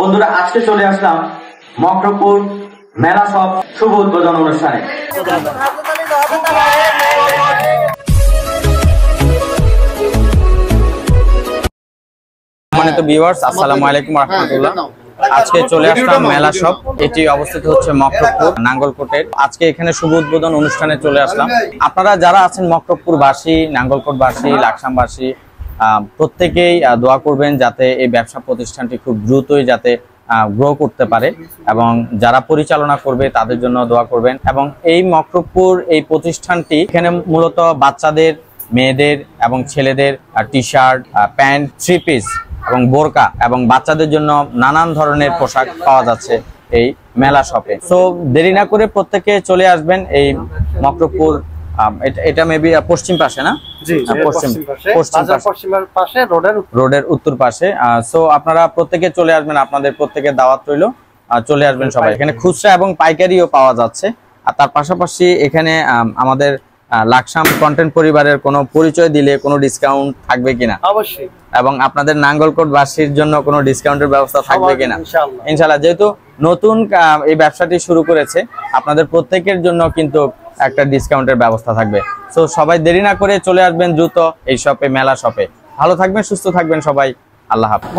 বন্ধুরা আজকে চলে আসলাম মকরপুর মেলা শপ শুভ উদ্বোধন অনুষ্ঠানে। সম্মানিত ভিউয়ার্স, আসসালামু আলাইকুম ওয়া রাহমাতুল্লাহ। আজকে চলে আসলাম মেলা শপ। এটি অবস্থিত হচ্ছে মকরপুর নাঙ্গলকোটের। আজকে এখানে শুভ উদ্বোধন অনুষ্ঠানে চলে আসলাম। আপনারা যারা আছেন মকরপুরবাসী, নাঙ্গলকোটবাসী, লাকসামবাসী, প্রত্যেকেই দোয়া করবেন যাতে এই ব্যবসা প্রতিষ্ঠানটি খুব দ্রুতই যাতে গ্রো করতে পারে, এবং যারা পরিচালনা করবে তাদের জন্য দোয়া করবেন। এবং এই মকরপুর এই প্রতিষ্ঠানটি এখানে মূলত বাচ্চাদের, মেয়েদের এবং ছেলেদের T shirt, pant, three piece এবং বোরকা এবং বাচ্চাদের জন্য নানান ধরনের পোশাক পাওয়া যাচ্ছে এই মেলা শপে। সো দেরি না করে প্রত্যেকে চলে আসবেন এই মকরপুর। এটা মেবি পশ্চিম পাশে, না? রোডের উত্তর পাশে। সো আপনারা প্রত্যেকে চলে আসবেন, আপনাদের প্রত্যেকের দাওয়াত রইল, চলে আসবেন সবাই। এখানে খুচরা এবং পাইকারিও পাওয়া যাচ্ছে। আর তার পাশাপাশি এখানে আমাদের লাকসাম কন্টেন্ট পরিবারের কোনো পরিচয় দিলে কোনো ডিসকাউন্ট থাকবে কিনা? অবশ্যই। এবং আপনাদের নাঙ্গলকোটবাসীর জন্য কোনো ডিসকাউন্টের ব্যবস্থা থাকবে কিনা? ইনশাআল্লাহ। যেহেতু নতুন এই ব্যবসাটি শুরু করেছে, আপনাদের প্রত্যেকের জন্য কিন্তু একটা ডিসকাউন্টের ব্যবস্থা থাকবে। সো সবাই দেরি না করে চলে আসবেন দ্রুত এই শপে, মেলা শপে। ভালো থাকবেন, সুস্থ থাকবেন সবাই। আল্লাহ হাফেজ।